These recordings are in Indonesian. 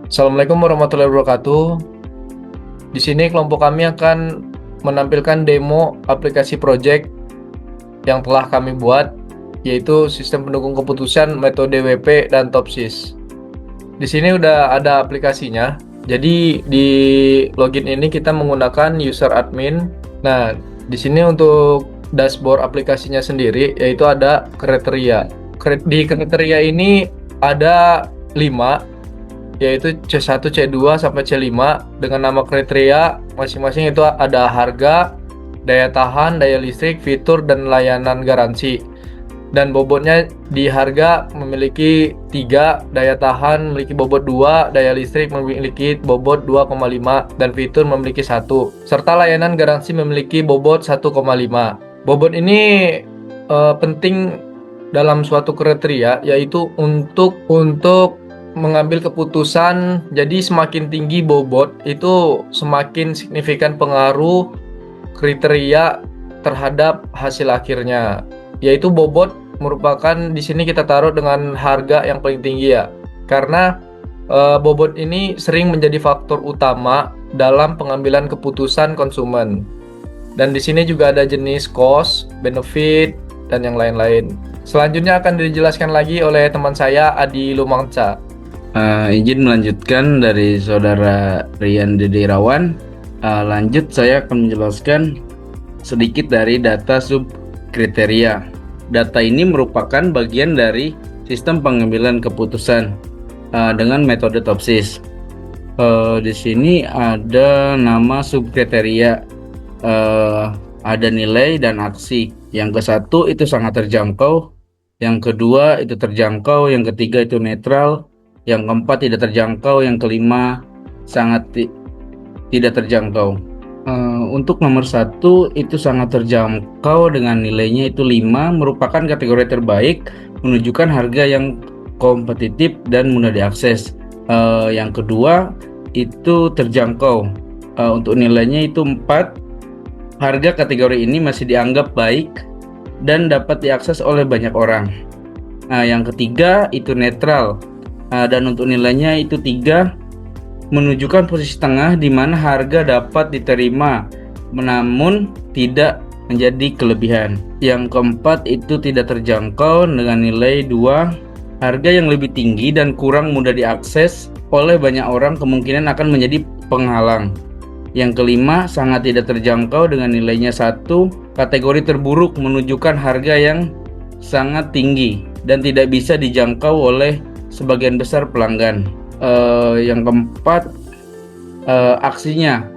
Assalamualaikum warahmatullahi wabarakatuh. Di sini kelompok kami akan menampilkan demo aplikasi project yang telah kami buat, yaitu sistem pendukung keputusan, metode WP, dan TOPSIS. Di sini udah ada aplikasinya. Jadi di login ini kita menggunakan user admin. Nah, di sini untuk dashboard aplikasinya sendiri, yaitu ada kriteria. Di kriteria ini ada 5, yaitu C1, C2 sampai C5 dengan nama kriteria masing-masing. Itu ada harga, daya tahan, daya listrik, fitur, dan layanan garansi. Dan bobotnya di harga memiliki 3, daya tahan memiliki bobot 2, daya listrik memiliki bobot 2,5, dan fitur memiliki 1, serta layanan garansi memiliki bobot 1,5. Bobot ini penting dalam suatu kriteria, yaitu untuk mengambil keputusan. Jadi semakin tinggi bobot itu semakin signifikan pengaruh kriteria terhadap hasil akhirnya, yaitu bobot merupakan di sini kita taruh dengan harga yang paling tinggi ya, karena bobot ini sering menjadi faktor utama dalam pengambilan keputusan konsumen. Dan di sini juga ada jenis cost, benefit, dan yang lain-lain. Selanjutnya akan dijelaskan lagi oleh teman saya Adi Lumangca. Izin melanjutkan dari saudara Rian Dede Irawan. Lanjut saya akan menjelaskan sedikit dari data sub kriteria. Data ini merupakan bagian dari sistem pengambilan keputusan dengan metode TOPSIS. Di sini ada nama sub kriteria, ada nilai dan aksi. Yang ke-1 itu sangat terjangkau, yang kedua itu terjangkau, yang ketiga itu netral, yang keempat tidak terjangkau, yang kelima sangat tidak terjangkau. Untuk nomor 1 itu sangat terjangkau dengan nilainya itu 5, merupakan kategori terbaik, menunjukkan harga yang kompetitif dan mudah diakses. Yang kedua itu terjangkau, untuk nilainya itu 4, harga kategori ini masih dianggap baik dan dapat diakses oleh banyak orang. Yang ketiga itu netral, dan untuk nilainya itu 3, menunjukkan posisi tengah di mana harga dapat diterima namun tidak menjadi kelebihan. Yang keempat itu tidak terjangkau dengan nilai 2, harga yang lebih tinggi dan kurang mudah diakses oleh banyak orang kemungkinan akan menjadi penghalang. Yang kelima sangat tidak terjangkau dengan nilainya 1, kategori terburuk, menunjukkan harga yang sangat tinggi dan tidak bisa dijangkau oleh sebagian besar pelanggan. Yang keempat, aksinya,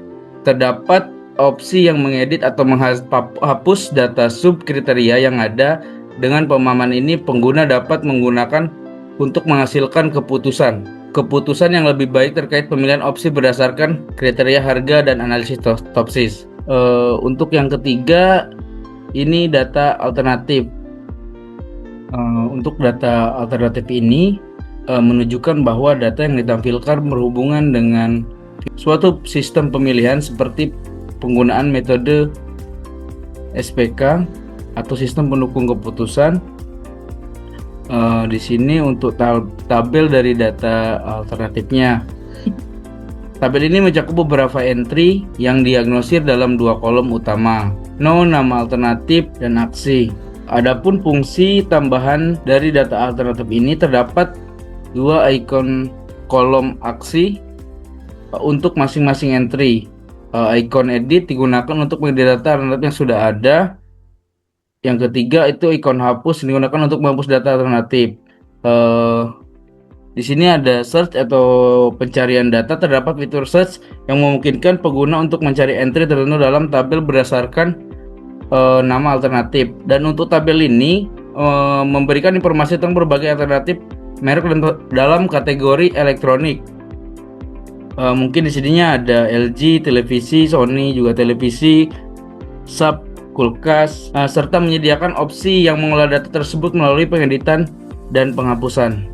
terdapat opsi yang mengedit atau menghapus data sub kriteria yang ada. Dengan pemahaman ini pengguna dapat menggunakan untuk menghasilkan keputusan yang lebih baik terkait pemilihan opsi berdasarkan kriteria harga dan analisis TOPSIS. Untuk yang ketiga ini data alternatif. Untuk data alternatif ini menunjukkan bahwa data yang ditampilkan berhubungan dengan suatu sistem pemilihan seperti penggunaan metode SPK atau sistem pendukung keputusan. Di sini untuk tabel dari data alternatifnya. Tabel ini mencakup beberapa entry yang diagnosir dalam 2 kolom utama, no, nama alternatif, dan aksi. Adapun fungsi tambahan dari data alternatif ini terdapat 2 ikon kolom aksi untuk masing-masing entry. Ikon edit digunakan untuk mengedit data alternatif yang sudah ada. Yang ketiga itu ikon hapus digunakan untuk menghapus data alternatif. Di sini ada search atau pencarian data. Terdapat fitur search yang memungkinkan pengguna untuk mencari entry tertentu dalam tabel berdasarkan nama alternatif. Dan untuk tabel ini memberikan informasi tentang berbagai alternatif merek dalam kategori elektronik. Mungkin di sininya ada LG, televisi, Sony, juga televisi, sub, kulkas, serta menyediakan opsi yang mengolah data tersebut melalui pengeditan dan penghapusan.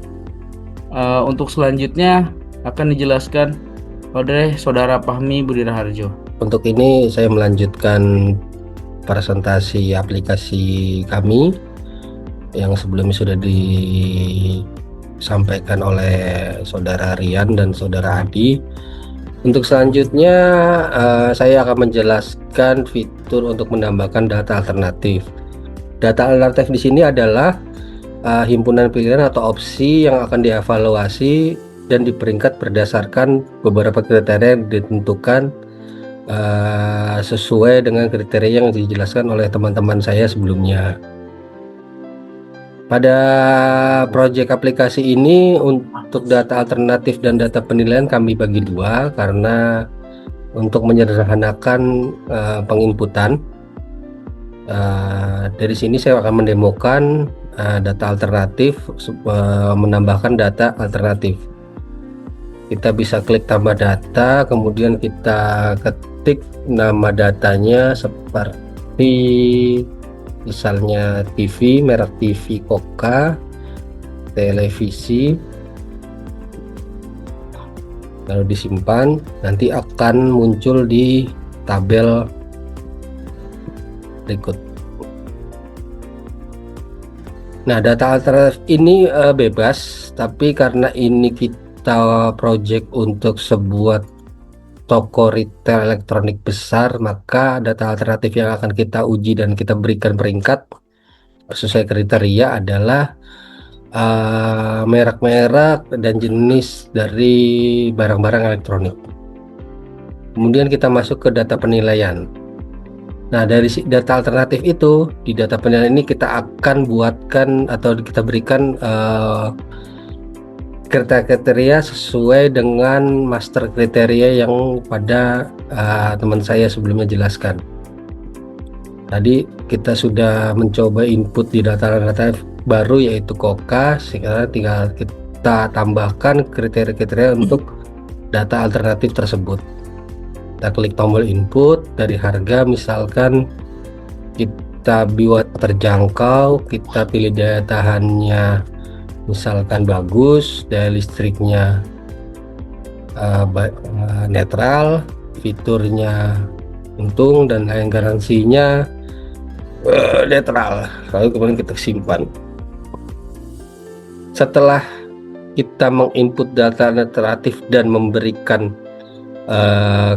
Untuk selanjutnya akan dijelaskan oleh Saudara Fahmi Budi Raharjo. Untuk ini saya melanjutkan presentasi aplikasi kami yang sebelumnya sudah disampaikan oleh Saudara Rian dan Saudara Adi. Untuk selanjutnya saya akan menjelaskan fitur untuk menambahkan data alternatif. Data alternatif di sini adalah himpunan pilihan atau opsi yang akan dievaluasi dan diperingkat berdasarkan beberapa kriteria yang ditentukan sesuai dengan kriteria yang dijelaskan oleh teman-teman saya sebelumnya. Pada proyek aplikasi ini untuk data alternatif dan data penilaian kami bagi dua karena untuk menyederhanakan penginputan. Dari sini saya akan mendemokan data alternatif, menambahkan data alternatif. Kita bisa klik tambah data, kemudian kita ketik nama datanya seperti misalnya TV, merek TV Koka, televisi, lalu disimpan, nanti akan muncul di tabel berikut. Nah, data alternatif ini bebas, tapi karena ini kita project untuk sebuah toko retail elektronik besar, maka data alternatif yang akan kita uji dan kita berikan peringkat sesuai kriteria adalah merek-merek dan jenis dari barang-barang elektronik. Kemudian kita masuk ke data penilaian. Nah, dari data alternatif itu, di data penilaian ini kita akan buatkan atau kita berikan kriteria sesuai dengan master kriteria yang pada teman saya sebelumnya jelaskan. Tadi kita sudah mencoba input di data alternatif baru yaitu Koka, sekarang tinggal kita tambahkan kriteria-kriteria untuk data alternatif tersebut. Kita klik tombol input, dari harga misalkan kita buat terjangkau, kita pilih daya tahannya misalkan bagus, daya listriknya netral, fiturnya untung, dan lain garansinya netral. Lalu kemudian kita simpan. Setelah kita menginput data alternatif dan memberikan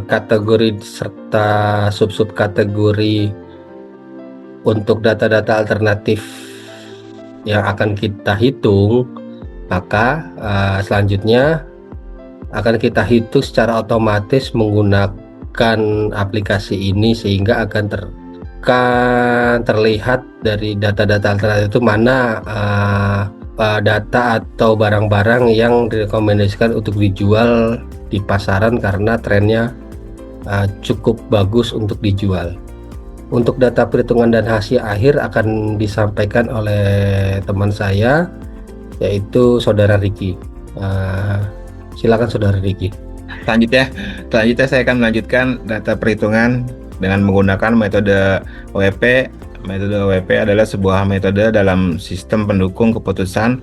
kategori serta sub-sub kategori untuk data-data alternatif yang akan kita hitung, maka selanjutnya akan kita hitung secara otomatis menggunakan aplikasi ini sehingga akan terlihat dari data-data alternatif itu mana data atau barang-barang yang direkomendasikan untuk dijual di pasaran karena trennya cukup bagus untuk dijual. Untuk data perhitungan dan hasil akhir akan disampaikan oleh teman saya yaitu Saudara Riki. Silakan Saudara Riki. Selanjutnya saya akan melanjutkan data perhitungan dengan menggunakan metode WP. Metode WP adalah sebuah metode dalam sistem pendukung keputusan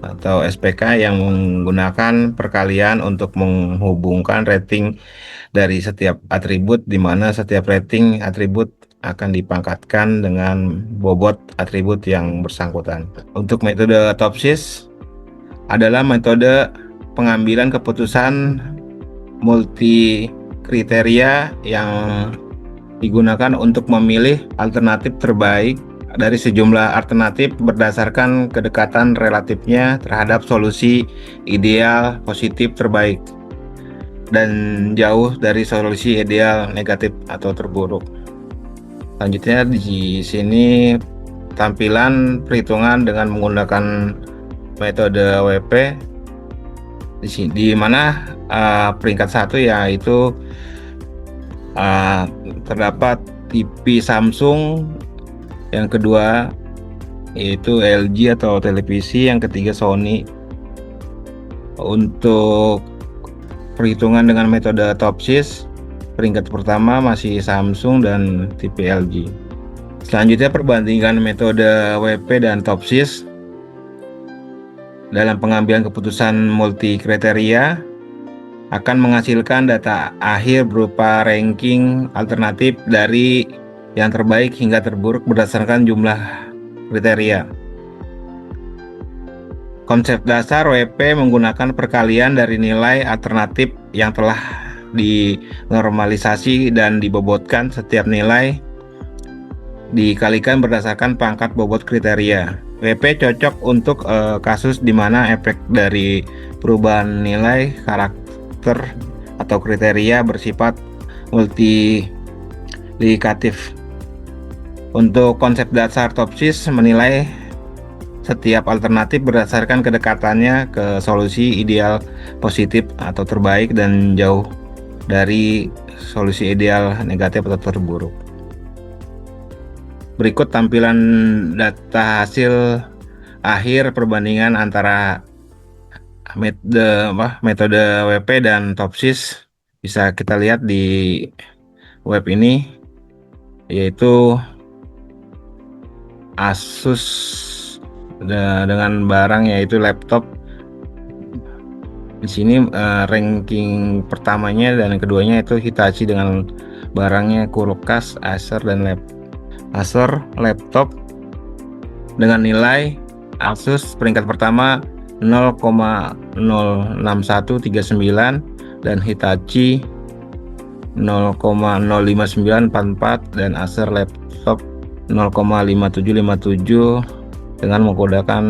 atau SPK yang menggunakan perkalian untuk menghubungkan rating dari setiap atribut, di mana setiap rating atribut akan dipangkatkan dengan bobot atribut yang bersangkutan. Untuk metode TOPSIS adalah metode pengambilan keputusan multi kriteria yang digunakan untuk memilih alternatif terbaik dari sejumlah alternatif berdasarkan kedekatan relatifnya terhadap solusi ideal positif terbaik dan jauh dari solusi ideal negatif atau terburuk. Selanjutnya di sini tampilan perhitungan dengan menggunakan metode WP di mana peringkat 1 yaitu terdapat TV Samsung, yang kedua yaitu LG atau televisi, yang ketiga Sony. Untuk perhitungan dengan metode TOPSIS, peringkat pertama masih Samsung dan TV LG. Selanjutnya perbandingan metode WP dan TOPSIS dalam pengambilan keputusan multi kriteria akan menghasilkan data akhir berupa ranking alternatif dari yang terbaik hingga terburuk berdasarkan jumlah kriteria. Konsep dasar WP menggunakan perkalian dari nilai alternatif yang telah dinormalisasi dan dibobotkan. Setiap nilai dikalikan berdasarkan pangkat bobot kriteria. WP cocok untuk kasus di mana efek dari perubahan nilai karakter atau kriteria bersifat multiplikatif. Untuk konsep dasar TOPSIS menilai setiap alternatif berdasarkan kedekatannya ke solusi ideal positif atau terbaik dan jauh dari solusi ideal negatif atau terburuk. Berikut tampilan data hasil akhir perbandingan antara metode WP dan TOPSIS. Bisa kita lihat di web ini, yaitu Asus dengan barang yaitu laptop. Di sini ranking pertamanya dan keduanya itu Hitachi dengan barangnya kulkas Acer dan Acer laptop dengan nilai Asus peringkat pertama 0,06139 dan Hitachi 0,05944 dan Acer laptop 0,5757 dengan menggunakan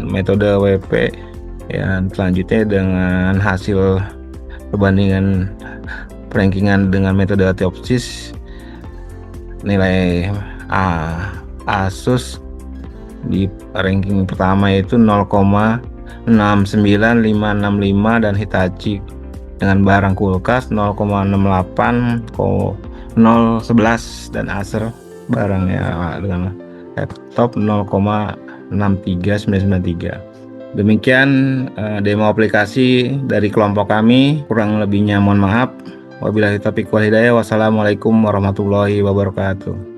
metode WP. Ya, selanjutnya dengan hasil perbandingan rankingan dengan metode TOPSIS, nilai Asus di ranking pertama itu 0,69565 dan Hitachi dengan barang kulkas 0,680011 dan Acer barangnya dengan laptop 0,63993. Demikian demo aplikasi dari kelompok kami. Kurang lebihnya mohon maaf. Wabillahi taufiq wal hidayah. Wassalamualaikum warahmatullahi wabarakatuh.